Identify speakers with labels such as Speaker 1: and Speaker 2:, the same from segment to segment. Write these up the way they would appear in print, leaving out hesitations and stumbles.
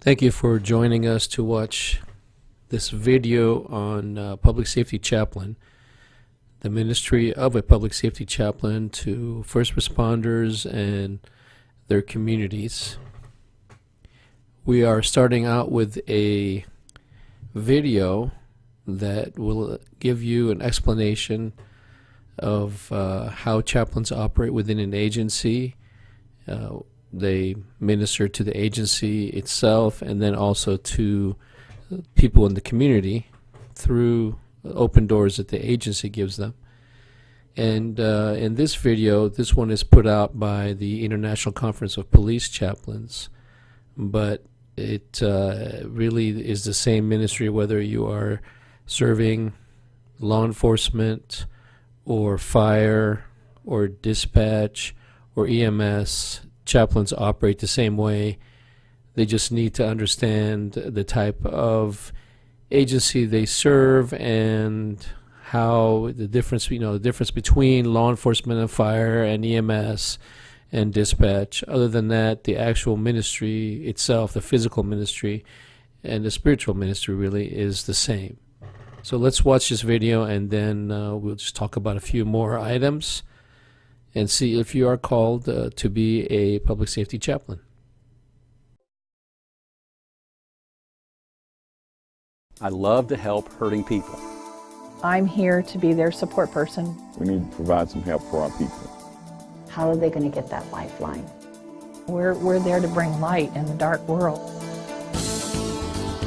Speaker 1: Thank you for joining us to watch this video on Public Safety Chaplain, the ministry of a Public Safety Chaplain to first responders and their communities. We are starting out with a video that will give you an explanation of how chaplains operate within an agency. They minister to the agency itself and then also to people in the community through open doors that the agency gives them. And in this video, this one is put out by the International Conference of Police Chaplains, but it really is the same ministry whether you are serving law enforcement or fire or dispatch or EMS. Chaplains operate the same way. They just need to understand the type of agency they serve and how the difference, the difference between law enforcement and fire and EMS and dispatch. Other than that, the actual ministry itself, the physical ministry and the spiritual ministry really is the same. So let's watch this video and then we'll just talk about a few more items and see if you are called to be a public safety chaplain.
Speaker 2: I love to help hurting people.
Speaker 3: I'm here to be their support person.
Speaker 4: We need to provide some help for our people.
Speaker 5: How are they going to get that lifeline?
Speaker 3: We're there to bring light in the dark world.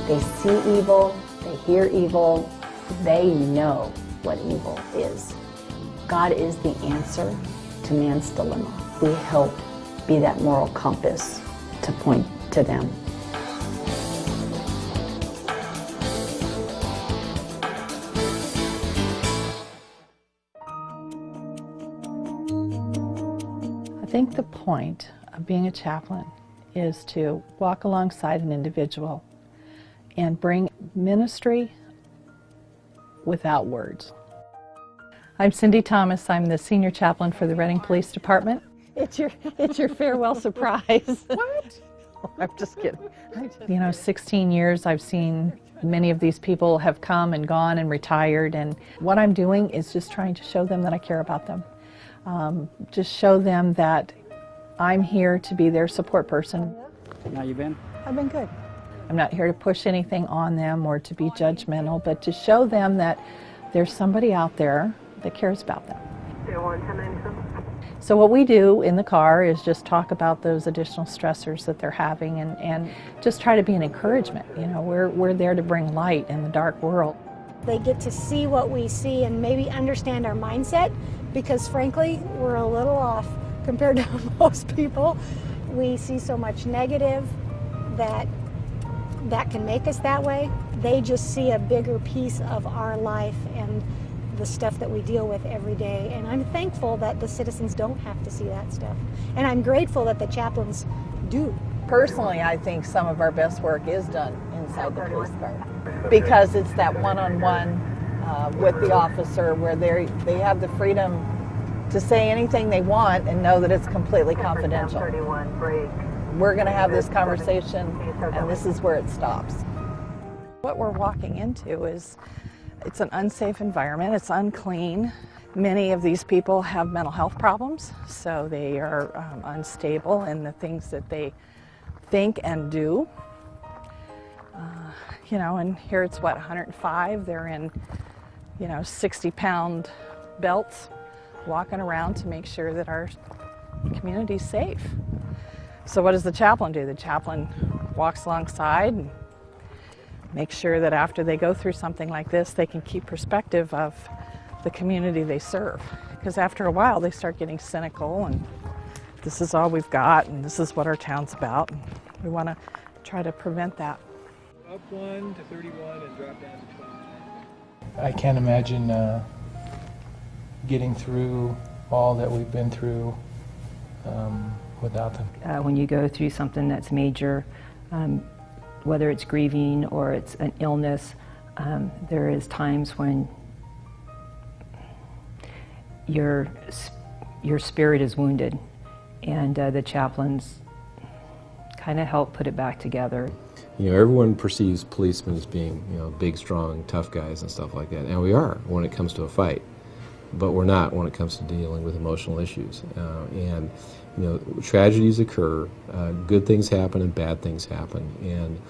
Speaker 5: They see evil, they hear evil, they know what evil is. God is the answer to man's dilemma. We help be that moral compass to point to them.
Speaker 3: I think the point of being a chaplain is to walk alongside an individual and bring ministry without words. I'm Cindy Thomas. I'm the senior chaplain for the Reading Police Department. It's your farewell surprise. What? I'm just kidding. 16 years I've seen many of these people have come and gone and retired, and what I'm doing is just trying to show them that I care about them. Just show them that I'm here to be their support person.
Speaker 2: How you been?
Speaker 3: I've been good. I'm not here to push anything on them or to be judgmental, but to show them that there's somebody out there that cares about them. So what we do in the car is just talk about those additional stressors that they're having and just try to be an encouragement. We're there to bring light in the dark world.
Speaker 6: They get to see what we see and maybe understand our mindset, because frankly, we're a little off compared to most people. We see so much negative that can make us that way. They just see a bigger piece of our life and the stuff that we deal with every day. And I'm thankful that the citizens don't have to see that stuff. And I'm grateful that the chaplains do.
Speaker 3: Personally, I think some of our best work is done inside the police car, because it's that one-on-one with the officer where they have the freedom to say anything they want and know that it's completely confidential. We're going to have this conversation and this is where it stops. What we're walking into it's an unsafe environment, it's unclean. Many of these people have mental health problems, so they are unstable in the things that they think and do. And here it's 105, they're in 60-pound belts walking around to make sure that our community's safe. So what does the chaplain do? The chaplain walks alongside and makes sure that after they go through something like this, they can keep perspective of the community they serve. Because after a while, they start getting cynical and this is all we've got and this is what our town's about. And we want to try to prevent that.
Speaker 7: Up 1 to 31 and drop down to 29.
Speaker 8: I can't imagine getting through all that we've been through without them.
Speaker 9: When you go through something that's major, whether it's grieving or it's an illness, there is times when your spirit is wounded, and the chaplains kind of help put it back together.
Speaker 10: You know, everyone perceives policemen as being, you know, big, strong, tough guys and stuff like that, and we are when it comes to a fight, but we're not when it comes to dealing with emotional issues. And you know, tragedies occur, good things happen and bad things happen, and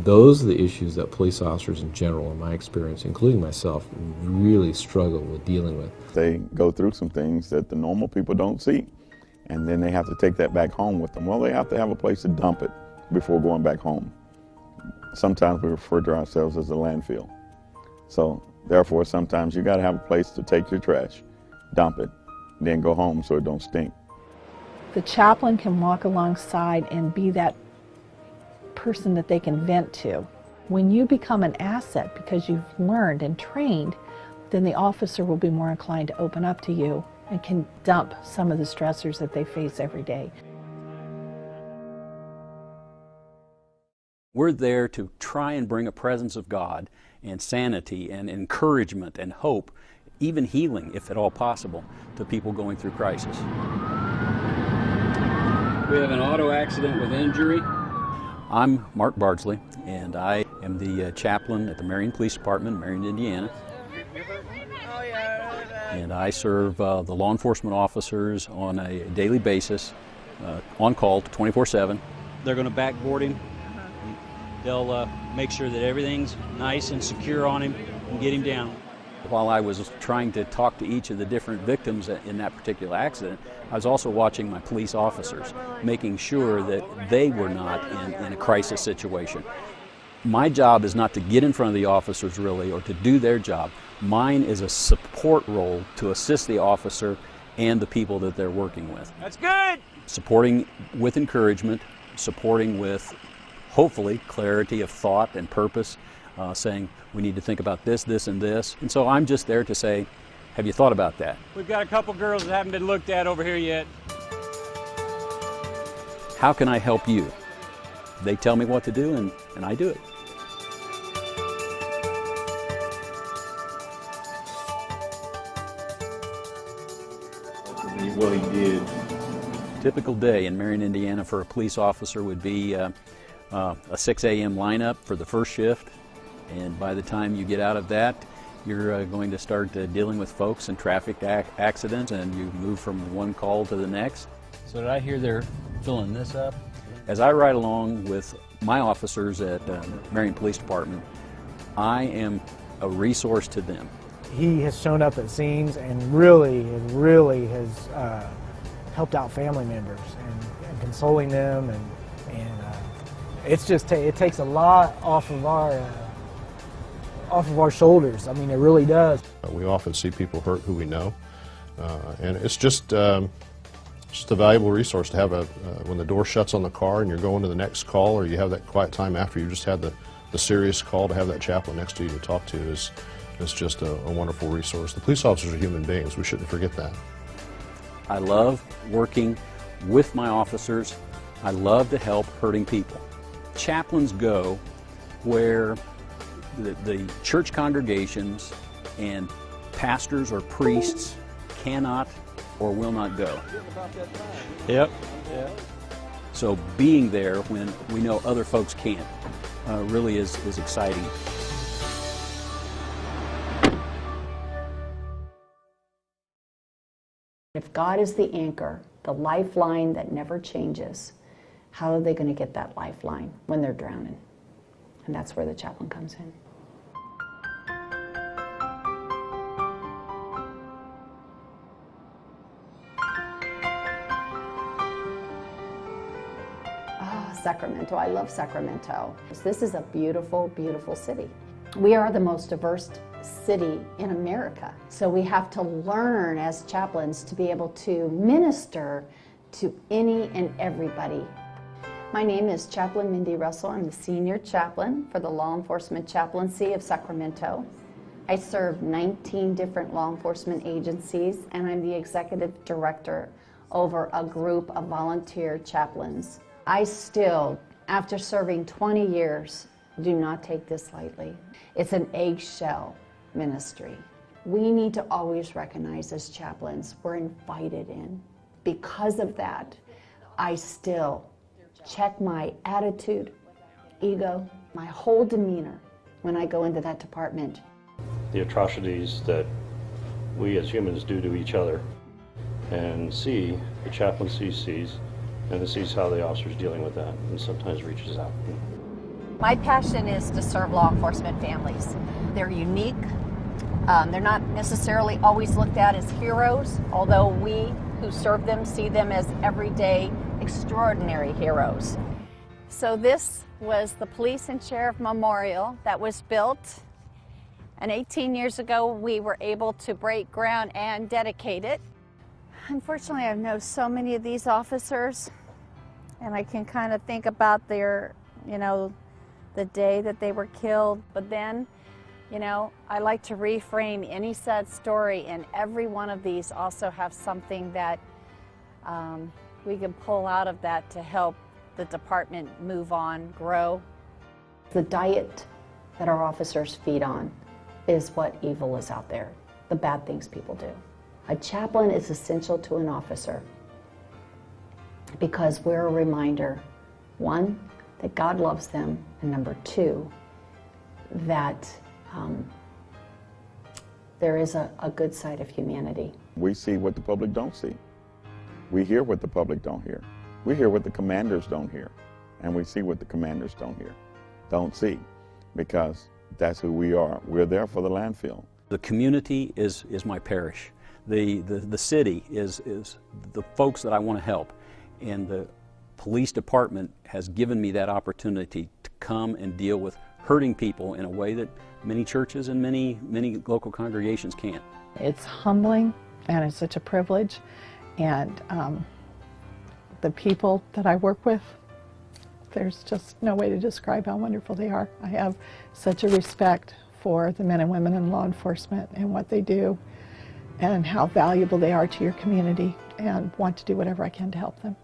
Speaker 10: those are the issues that police officers in general, in my experience, including myself, really struggle with dealing with.
Speaker 4: They go through some things that the normal people don't see, and then they have to take that back home with them. Well, they have to have a place to dump it before going back home. Sometimes we refer to ourselves as a landfill. So therefore, sometimes you got to have a place to take your trash, dump it, then go home so it don't stink.
Speaker 3: The chaplain can walk alongside and be that person that they can vent to. When you become an asset because you've learned and trained, then the officer will be more inclined to open up to you and can dump some of the stressors that they face every day.
Speaker 2: We're there to try and bring a presence of God and sanity and encouragement and hope, even healing, if at all possible, to people going through crisis. We have an auto accident with injury. I'm Mark Bardsley, and I am the chaplain at the Marion Police Department, Marion, Indiana. And I serve the law enforcement officers on a daily basis, on call 24/7.
Speaker 11: They're going to backboard him. They'll make sure that everything's nice and secure on him and get him down.
Speaker 2: While I was trying to talk to each of the different victims in that particular accident, I was also watching my police officers, making sure that they were not in a crisis situation. My job is not to get in front of the officers really or to do their job. Mine is a support role to assist the officer and the people that they're working with.
Speaker 11: That's good!
Speaker 2: Supporting with encouragement, supporting with hopefully clarity of thought and purpose, saying we need to think about this, this, and this. And so I'm just there to say, have you thought about that?
Speaker 11: We've got a couple girls that haven't been looked at over here yet.
Speaker 2: How can I help you? They tell me what to do and I do it.
Speaker 4: Well, he did.
Speaker 2: Typical day in Marion, Indiana for a police officer would be a 6 a.m. lineup for the first shift, and by the time you get out of that, you're going to start dealing with folks and traffic accidents, and you move from one call to the next.
Speaker 11: So did I hear they're filling this up?
Speaker 2: As I ride along with my officers at Marion Police Department, I am a resource to them.
Speaker 12: He has shown up at scenes and really has helped out family members and consoling them, and it's just it takes a lot off of our shoulders. I mean, it really does.
Speaker 13: We often see people hurt who we know, and it's just a valuable resource to have when the door shuts on the car and you're going to the next call, or you have that quiet time after you just had the serious call, to have that chaplain next to you to talk to is just a wonderful resource. The police officers are human beings. We shouldn't forget that.
Speaker 2: I love working with my officers. I love to help hurting people. Chaplains go where the church congregations and pastors or priests cannot or will not go.
Speaker 11: Yep.
Speaker 2: So being there when we know other folks can't really is exciting.
Speaker 5: If God is the anchor, the lifeline that never changes, how are they going to get that lifeline when they're drowning? And that's where the chaplain comes in. Oh, Sacramento. I love Sacramento. This is a beautiful, beautiful city. We are the most diverse city in America. So we have to learn as chaplains to be able to minister to any and everybody. My name is Chaplain Mindy Russell. I'm the senior chaplain for the Law Enforcement Chaplaincy of Sacramento. I serve 19 different law enforcement agencies, and I'm the executive director over a group of volunteer chaplains. I still, after serving 20 years, do not take this lightly. It's an eggshell ministry. We need to always recognize as chaplains we're invited in. Because of that, I still check my attitude ego, my whole demeanor when I go into that department.
Speaker 14: The atrocities that we as humans do to each other, and see, the chaplaincy sees, and it sees how the officer's dealing with that, and sometimes reaches out.
Speaker 15: My passion is to serve law enforcement families. They're unique. They're not necessarily always looked at as heroes, although we who serve them see them as everyday, extraordinary heroes. So this was the Police and Sheriff Memorial that was built, and 18 years ago we were able to break ground and dedicate it. Unfortunately, I've known so many of these officers, and I can kind of think about their, the day that they were killed. But then, I like to reframe any sad story, and every one of these also have something that we can pull out of that to help the department move on, grow.
Speaker 5: The diet that our officers feed on is what evil is out there, the bad things people do. A chaplain is essential to an officer because we're a reminder, one, that God loves them, and number two, that there is a good side of humanity.
Speaker 4: We see what the public don't see. We hear what the public don't hear. We hear what the commanders don't hear. And we see what the commanders don't see, because that's who we are. We're there for the landfill.
Speaker 2: The community is my parish. The city is the folks that I want to help. And the police department has given me that opportunity to come and deal with hurting people in a way that many churches and many local congregations can't.
Speaker 3: It's humbling, and it's such a privilege. And the people that I work with, there's just no way to describe how wonderful they are. I have such a respect for the men and women in law enforcement and what they do and how valuable they are to your community, and want to do whatever I can to help them.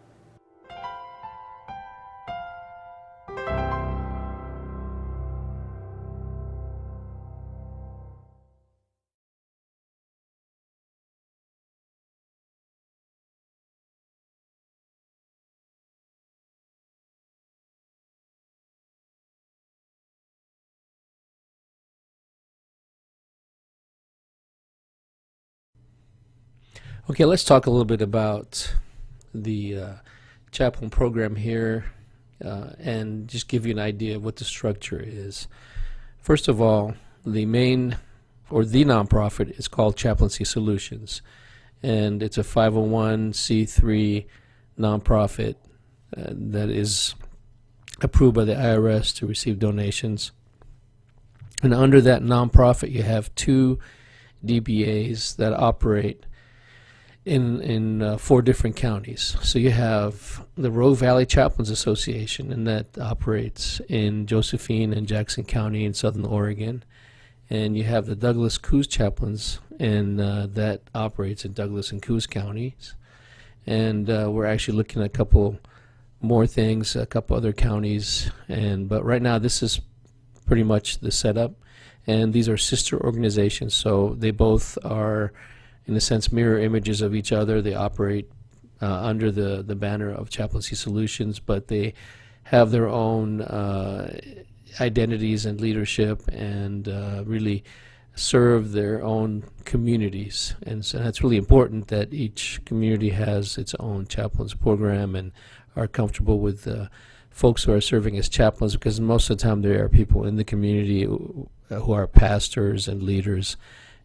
Speaker 1: Okay, let's talk a little bit about the chaplain program here and just give you an idea of what the structure is. First of all, the main, or the nonprofit, is called Chaplaincy Solutions, and it's a 501c3 nonprofit that is approved by the IRS to receive donations. And under that nonprofit, you have two DBAs that operate in 4 different counties. So you have the Rogue Valley Chaplains Association, and that operates in Josephine and Jackson County in Southern Oregon. And you have the Douglas Coos Chaplains, and that operates in Douglas and Coos counties. And we're actually looking at a couple more things, a couple other counties. But right now, this is pretty much the setup. And these are sister organizations, so they both are, in a sense, mirror images of each other. They operate under the banner of Chaplaincy Solutions, but they have their own identities and leadership, and really serve their own communities. And so that's really important, that each community has its own chaplains program and are comfortable with folks who are serving as chaplains, because most of the time there are people in the community who are pastors and leaders,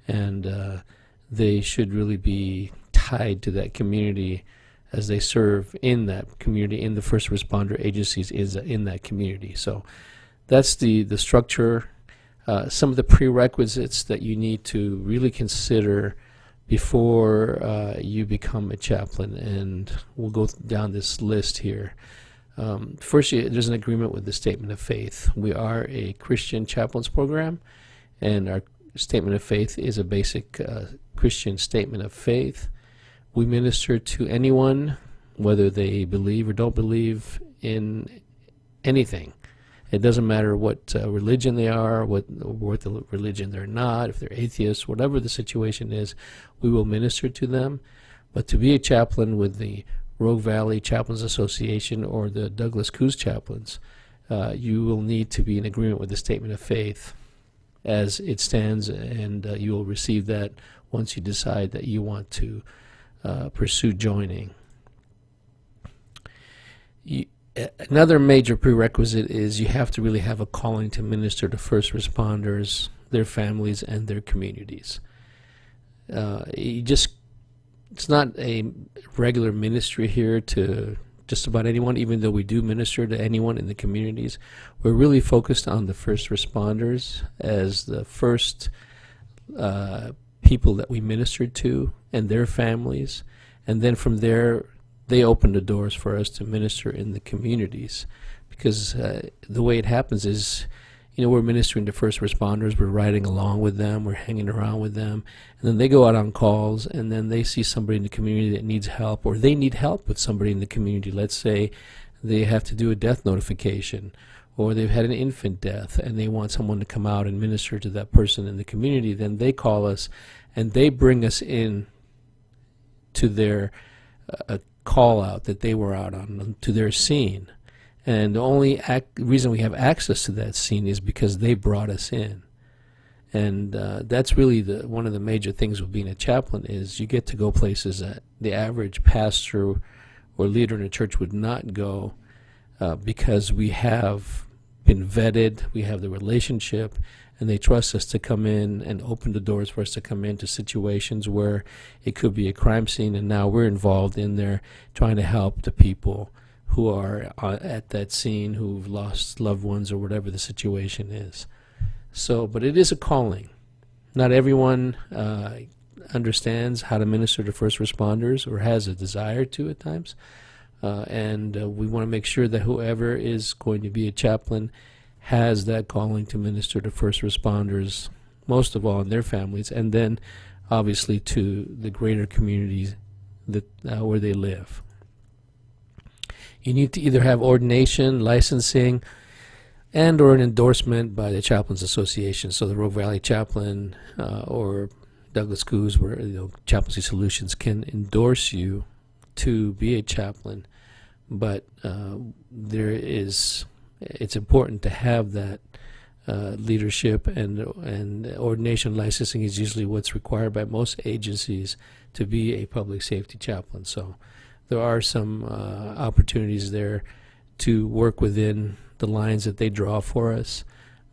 Speaker 1: and they should really be tied to that community as they serve in that community, in the first responder agencies in that community. So that's the structure. Some of the prerequisites that you need to really consider before you become a chaplain, and we'll go down this list here. First, there's an agreement with the Statement of Faith. We are a Christian chaplains program, and our Statement of Faith is a basic Christian statement of faith. We minister to anyone, whether they believe or don't believe in anything. It doesn't matter what religion they are, what the religion they're not, if they're atheists, whatever the situation is, we will minister to them. But to be a chaplain with the Rogue Valley Chaplains Association or the Douglas Coos Chaplains, you will need to be in agreement with the statement of faith as it stands, and you will receive that once you decide that you want to pursue joining. Another major prerequisite is you have to really have a calling to minister to first responders, their families, and their communities. It's not a regular ministry here to just about anyone, even though we do minister to anyone in the communities. We're really focused on the first responders as the first people that we minister to and their families, and then from there they open the doors for us to minister in the communities, because the way it happens is, we're ministering to first responders, we're riding along with them, we're hanging around with them, and then they go out on calls, and then they see somebody in the community that needs help, or they need help with somebody in the community. Let's say they have to do a death notification, or they've had an infant death, and they want someone to come out and minister to that person in the community. Then they call us, and they bring us in to their call out that they were out on, to their scene. And the only reason we have access to that scene is because they brought us in. And that's really one of the major things with being a chaplain, is you get to go places that the average pastor or leader in a church would not go, because we have been vetted, we have the relationship, and they trust us to come in and open the doors for us to come into situations where it could be a crime scene, and now we're involved in there trying to help the people who are at that scene, who've lost loved ones or whatever the situation is. So, but it is a calling. Not everyone understands how to minister to first responders or has a desire to at times. And we want to make sure that whoever is going to be a chaplain has that calling to minister to first responders, most of all in their families, and then obviously to the greater communities that where they live. You need to either have ordination, licensing, and or an endorsement by the Chaplains Association. So the Rogue Valley Chaplain or Douglas Coos, where Chaplaincy Solutions can endorse you to be a chaplain, but it's important to have that leadership, and ordination licensing is usually what's required by most agencies to be a public safety chaplain. So there are some opportunities there to work within the lines that they draw for us,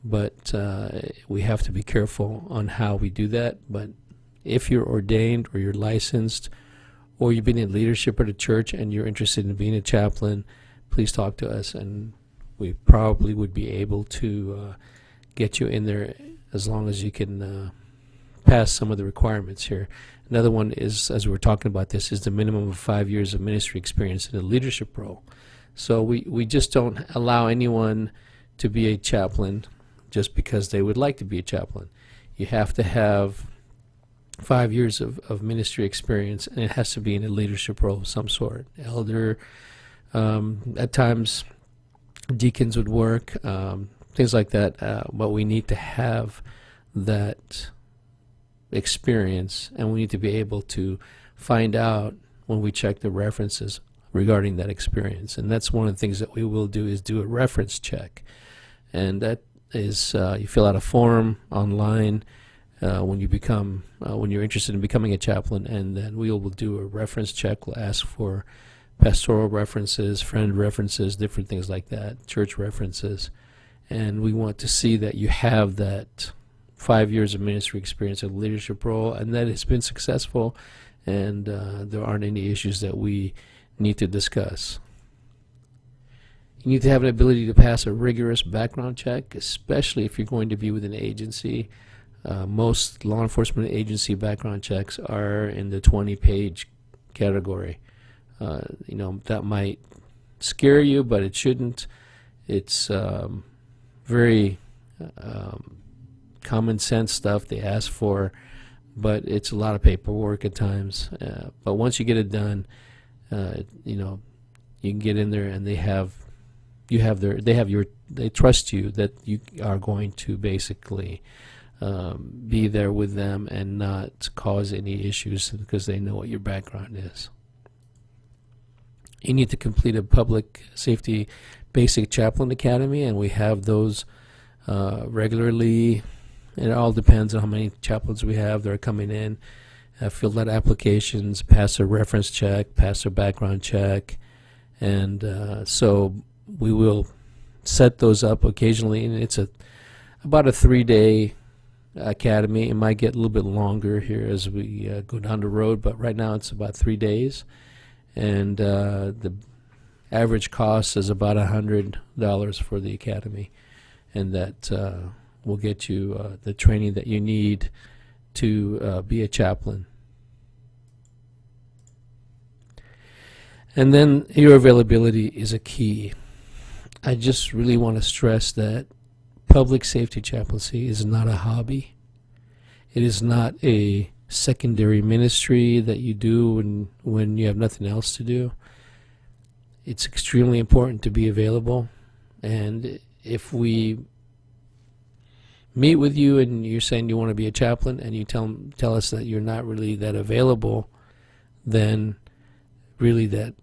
Speaker 1: but we have to be careful on how we do that. But if you're ordained or you're licensed, or you've been in leadership at a church and you're interested in being a chaplain, please talk to us, and we probably would be able to get you in there as long as you can pass some of the requirements here. Another one is, as we're talking about this, is the minimum of 5 years of ministry experience in a leadership role. So we just don't allow anyone to be a chaplain just because they would like to be a chaplain. You have to have 5 years of ministry experience, and it has to be in a leadership role of some sort. Elder, at times deacons would work, things like that, but we need to have that experience, and we need to be able to find out when we check the references regarding that experience. And that's one of the things that we will do, is do a reference check. And that is, you fill out a form online when you're interested in becoming a chaplain, and then we will do a reference check. We'll ask for pastoral references, friend references, different things like that, church references, and we want to see that you have that 5 years of ministry experience in a leadership role, and that it's been successful, and there aren't any issues that we need to discuss. You need to have an ability to pass a rigorous background check, especially if you're going to be with an agency. Most law enforcement agency background checks are in the 20-page category. That might scare you, but it shouldn't. It's very common sense stuff they ask for, but it's a lot of paperwork at times. But once you get it done, you can get in there, and they trust you that you are going to basically be there with them and not cause any issues, because they know what your background is. You need to complete a public safety basic chaplain academy, and we have those regularly. It all depends on how many chaplains we have that are coming in. Fill out applications, pass a reference check, pass a background check, and so we will set those up occasionally. And it's about a 3-day academy. It might get a little bit longer here as we go down the road, but right now it's about 3 days, and the average cost is about $100 for the academy, and that will get you the training that you need to be a chaplain. And then your availability is a key. I just really want to stress that public safety chaplaincy is not a hobby. It is not a secondary ministry that you do when you have nothing else to do. It's extremely important to be available, and if we meet with you and you're saying you want to be a chaplain and you tell us that you're not really that available, then really that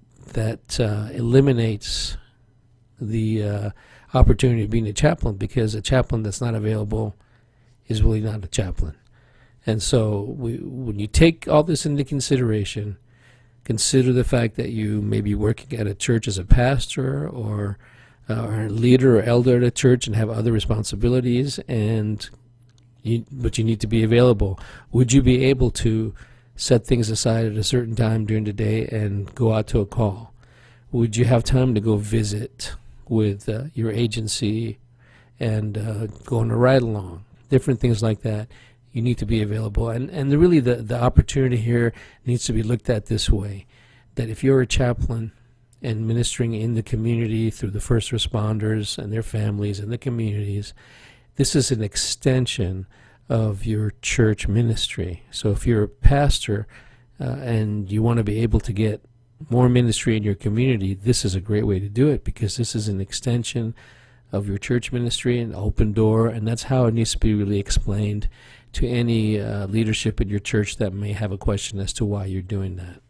Speaker 1: eliminates the opportunity of being a chaplain, because a chaplain that's not available is really not a chaplain. And so when you take all this into consideration, consider the fact that you may be working at a church as a pastor or a leader or elder at a church and have other responsibilities, but you need to be available. Would you be able to set things aside at a certain time during the day and go out to a call? Would you have time to go visit with your agency and go on a ride-along? Different things like that. You need to be available. And really the opportunity here needs to be looked at this way, that if you're a chaplain and ministering in the community through the first responders and their families and the communities, this is an extension of your church ministry. So if you're a pastor and you want to be able to get more ministry in your community, this is a great way to do it, because this is an extension of your church ministry, an open door, and that's how it needs to be really explained to any leadership in your church that may have a question as to why you're doing that.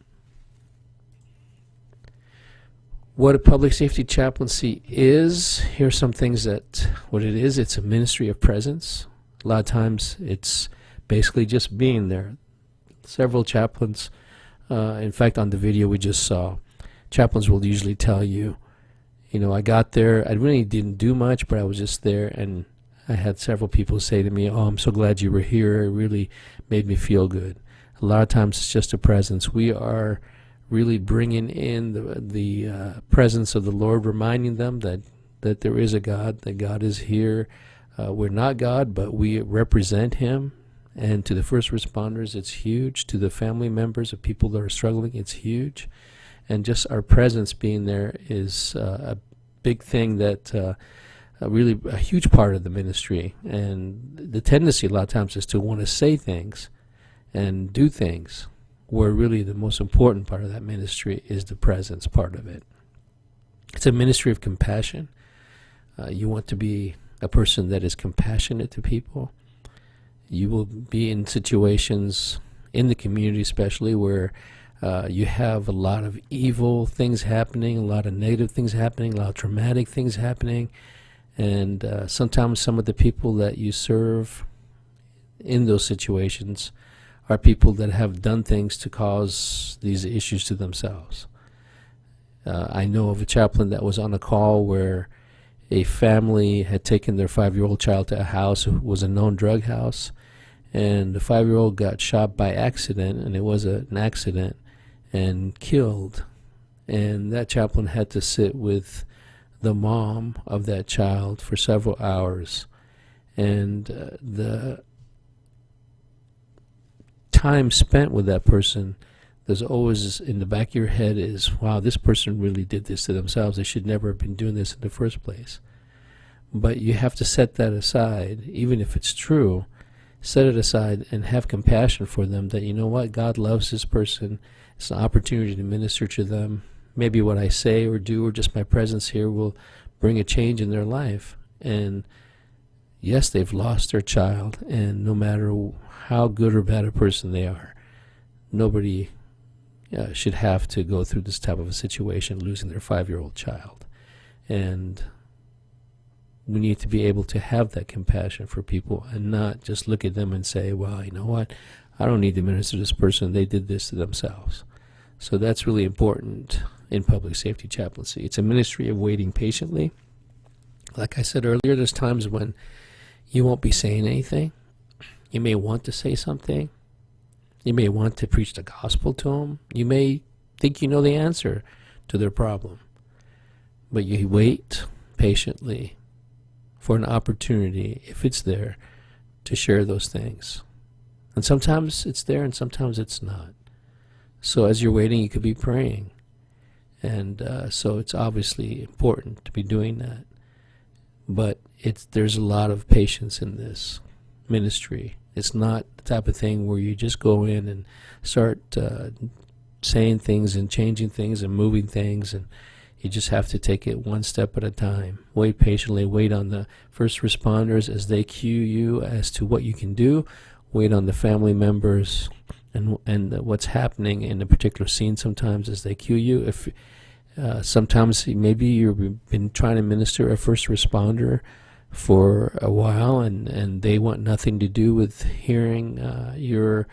Speaker 1: What a public safety chaplaincy is, here's some things what it is. It's a ministry of presence. A lot of times it's basically just being there. Several chaplains, in fact on the video we just saw, chaplains will usually tell you, I got there, I really didn't do much, but I was just there, and I had several people say to me, "Oh, I'm so glad you were here, it really made me feel good." A lot of times it's just a presence. We are really bringing in the presence of the Lord, reminding them that there is a God, that God is here. We're not God, but we represent Him. And to the first responders, it's huge. To the family members of people that are struggling, it's huge. And just our presence being there is a big thing that really a huge part of the ministry. And the tendency a lot of times is to want to say things and do things, where really the most important part of that ministry is the presence part of it. It's a ministry of compassion. You want to be a person that is compassionate to people. You will be in situations in the community especially where you have a lot of evil things happening, a lot of negative things happening, a lot of traumatic things happening, and sometimes some of the people that you serve in those situations are people that have done things to cause these issues to themselves. I know of a chaplain that was on a call where a family had taken their 5-year-old child to a house. It was a known drug house, and the 5-year-old got shot by accident, and it was an accident, and killed. And that chaplain had to sit with the mom of that child for several hours, and the time spent with that person, there's always in the back of your head is, wow, this person really did this to themselves. They should never have been doing this in the first place. But you have to set that aside, even if it's true. Set it aside and have compassion for them, that you know what, God loves this person. It's an opportunity to minister to them. Maybe what I say or do or just my presence here will bring a change in their life. And yes, they've lost their child, and no matter how good or bad a person they are, nobody should have to go through this type of a situation, losing their 5-year-old child. And we need to be able to have that compassion for people and not just look at them and say, well, you know what, I don't need to minister to this person, they did this to themselves. So that's really important in public safety chaplaincy. It's a ministry of waiting patiently. Like I said earlier, there's times when you won't be saying anything. You may want to say something. You may want to preach the gospel to them. You may think you know the answer to their problem. But you wait patiently for an opportunity, if it's there, to share those things. And sometimes it's there and sometimes it's not. So as you're waiting, you could be praying. And so it's obviously important to be doing that. But there's a lot of patience in this ministry. It's not the type of thing where you just go in and start saying things and changing things and moving things, and you just have to take it one step at a time. Wait patiently. Wait on the first responders as they cue you as to what you can do. Wait on the family members and what's happening in a particular scene sometimes as they cue you. If sometimes maybe you've been trying to minister a first responder for a while and they want nothing to do with hearing your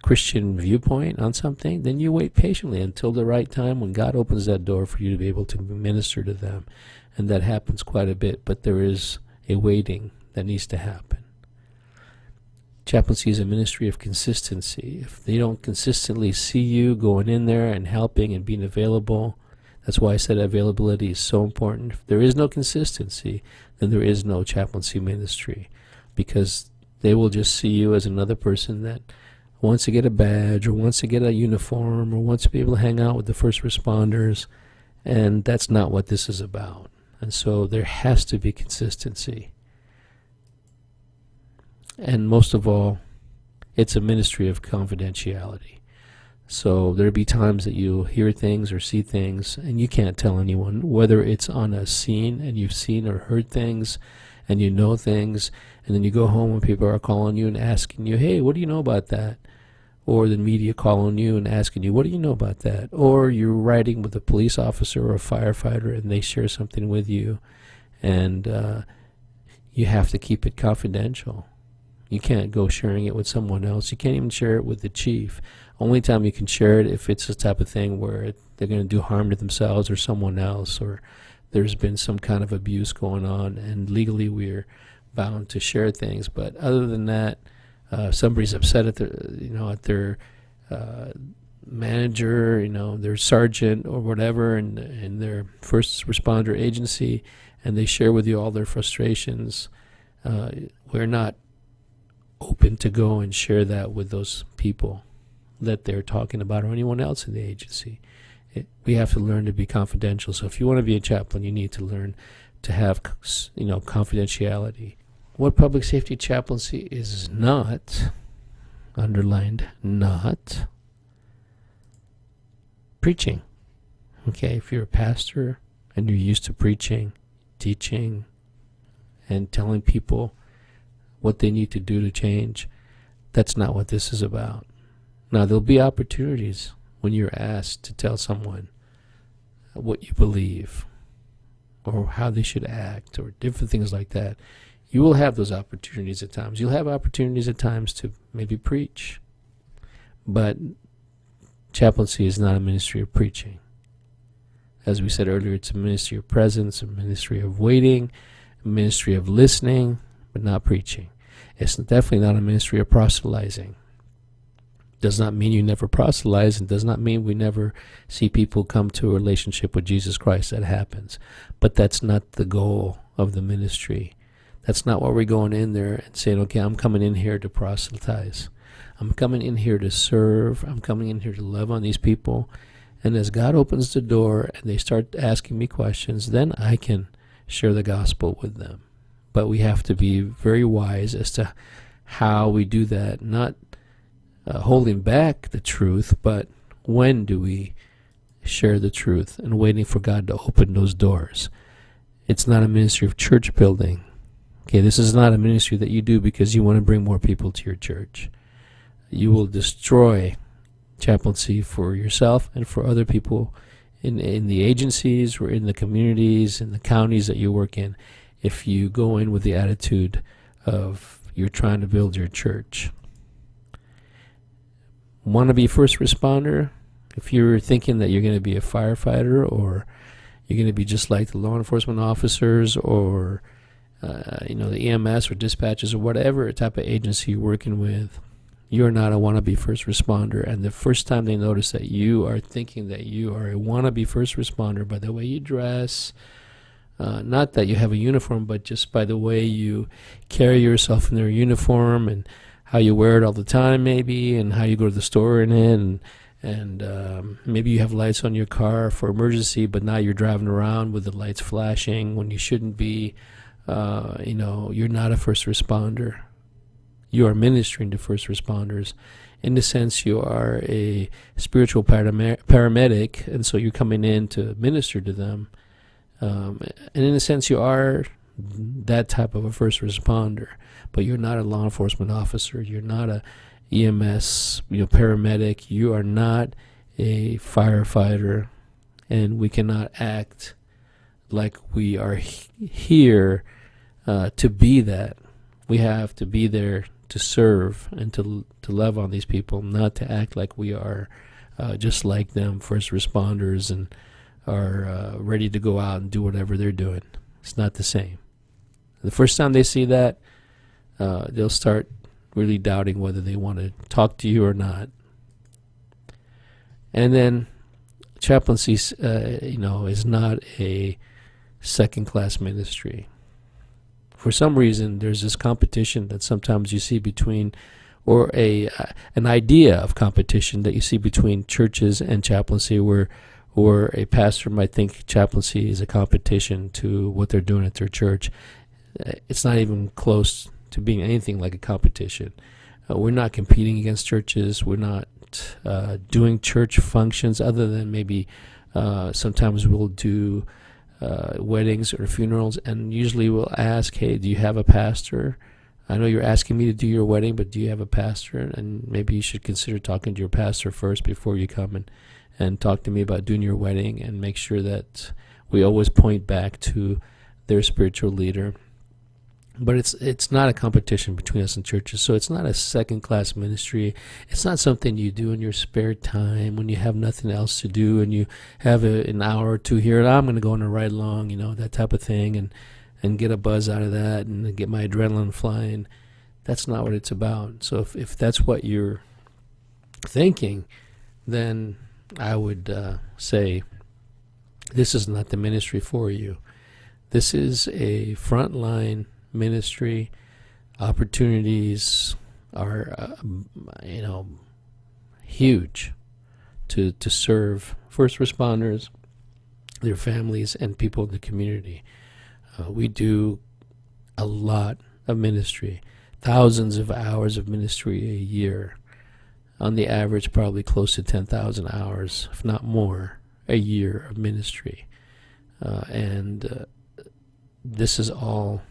Speaker 1: Christian viewpoint on something, then you wait patiently until the right time when God opens that door for you to be able to minister to them. And that happens quite a bit, but there is a waiting that needs to happen. Chaplaincy is a ministry of consistency. If they don't consistently see you going in there and helping and being available, that's why I said availability is so important. If there is no consistency, then there is no chaplaincy ministry, because they will just see you as another person that wants to get a badge or wants to get a uniform or wants to be able to hang out with the first responders, and that's not what this is about. And so there has to be consistency. And most of all, it's a ministry of confidentiality. So there'll be times that you'll hear things or see things and you can't tell anyone, whether it's on a scene and you've seen or heard things and you know things, and then you go home and people are calling you and asking you, hey, what do you know about that? Or the media calling you and asking you, what do you know about that? Or you're riding with a police officer or a firefighter and they share something with you, and you have to keep it confidential. You can't go sharing it with someone else. You can't even share it with the chief. Only time you can share it if it's the type of thing where they're going to do harm to themselves or someone else, or there's been some kind of abuse going on, and legally we're bound to share things. But other than that, somebody's upset at their manager, their sergeant or whatever, in their first responder agency, and they share with you all their frustrations. We're not open to go and share that with those people that they're talking about or anyone else in the agency. We have to learn to be confidential. So if you want to be a chaplain, you need to learn to have confidentiality. What public safety chaplaincy is not, underlined, not preaching. Okay, if you're a pastor and you're used to preaching, teaching, and telling people what they need to do to change, that's not what this is about. Now, there'll be opportunities when you're asked to tell someone what you believe or how they should act or different things like that. You will have those opportunities at times. You'll have opportunities at times to maybe preach. But chaplaincy is not a ministry of preaching. As we said earlier, it's a ministry of presence, a ministry of waiting, a ministry of listening, but not preaching. It's definitely not a ministry of proselytizing. Does not mean you never proselytize, and does not mean we never see people come to a relationship with Jesus Christ. That happens. But that's not the goal of the ministry. That's not why we're going in there and saying, okay, I'm coming in here to proselytize. I'm coming in here to serve. I'm coming in here to love on these people. And as God opens the door and they start asking me questions, then I can share the gospel with them. But we have to be very wise as to how we do that, not holding back the truth, but when do we share the truth and waiting for God to open those doors. It's not a ministry of church building. Okay, this is not a ministry that you do because you want to bring more people to your church. You will destroy chaplaincy for yourself and for other people in the agencies or in the communities, in the counties that you work in, if you go in with the attitude of you're trying to build your church. Want to be first responder? If you're thinking that you're going to be a firefighter, or you're going to be just like the law enforcement officers, or the EMS or dispatchers or whatever type of agency you're working with, you're not a wannabe first responder. And the first time they notice that you are thinking that you are a wannabe first responder by the way you dress, not that you have a uniform, but just by the way you carry yourself in their uniform, and how you wear it all the time maybe, and how you go to the store in it, and maybe you have lights on your car for emergency, but now you're driving around with the lights flashing when you shouldn't be. You're not a first responder. You are ministering to first responders. In the sense, you are a spiritual paramedic, and so you're coming in to minister to them. And in a sense, you are that type of a first responder, but you're not a law enforcement officer. You're not a EMS, paramedic. You are not a firefighter, and we cannot act like we are here to be that. We have to be there to serve and to love on these people, not to act like we are just like them, first responders, and are ready to go out and do whatever they're doing. It's not the same. The first time they see that, they'll start really doubting whether they want to talk to you or not. And then chaplaincy, is not a second-class ministry. For some reason, there's this competition that sometimes you see between, or an idea of competition that you see between churches and chaplaincy, where a pastor might think chaplaincy is a competition to what they're doing at their church. It's not even close to being anything like a competition. We're not competing against churches. We're not doing church functions, other than maybe sometimes we'll do weddings or funerals, and usually we'll ask, hey, do you have a pastor? I know you're asking me to do your wedding, but do you have a pastor? And maybe you should consider talking to your pastor first before you come and talk to me about doing your wedding, and make sure that we always point back to their spiritual leader. But it's not a competition between us and churches, so it's not a second-class ministry. It's not something you do in your spare time when you have nothing else to do and you have an hour or two here, and I'm going to go on a ride along, that type of thing, and get a buzz out of that and get my adrenaline flying. That's not what it's about. So if that's what you're thinking, then I would say this is not the ministry for you. This is a frontline ministry. Opportunities are huge to serve first responders, their families, and people in the community. We do a lot of ministry, thousands of hours of ministry a year. On the average, probably close to 10,000 hours, if not more, a year of ministry. And this is all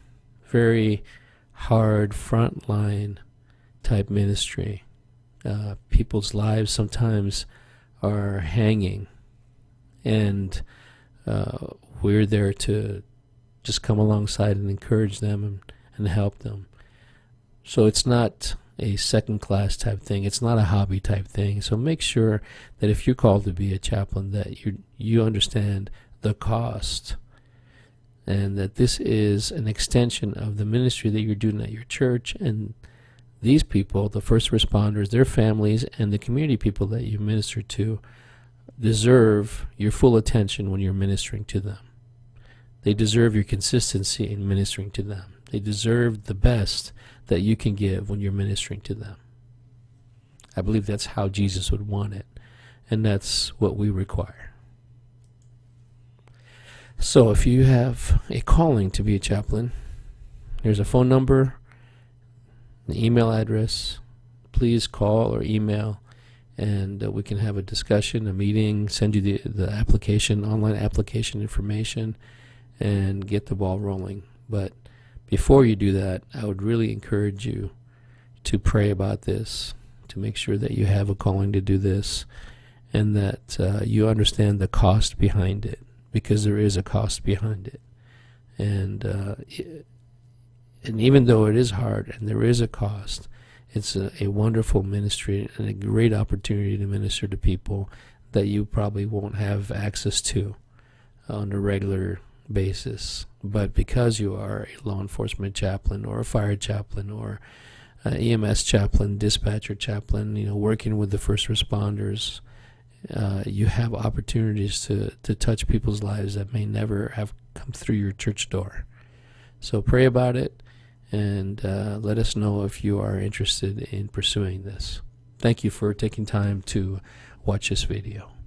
Speaker 1: very hard, frontline type ministry. People's lives sometimes are hanging, and we're there to just come alongside and encourage them and help them. So it's not a second-class type thing. It's not a hobby type thing. So make sure that if you're called to be a chaplain, that you understand the cost, and that this is an extension of the ministry that you're doing at your church. And these people, the first responders, their families, and the community people that you minister to, deserve your full attention when you're ministering to them. They deserve your consistency in ministering to them. They deserve the best that you can give when you're ministering to them. I believe that's how Jesus would want it, and that's what we require. So if you have a calling to be a chaplain, there's a phone number, an email address. Please call or email, and we can have a discussion, a meeting, send you the application, online application information, and get the ball rolling. But before you do that, I would really encourage you to pray about this, to make sure that you have a calling to do this, and that you understand the cost behind it, because there is a cost behind it. And even though it is hard and there is a cost, it's a wonderful ministry and a great opportunity to minister to people that you probably won't have access to on a regular basis. But because you are a law enforcement chaplain or a fire chaplain or EMS chaplain, dispatcher chaplain, working with the first responders, you have opportunities to touch people's lives that may never have come through your church door. So pray about it, and let us know if you are interested in pursuing this. Thank you for taking time to watch this video.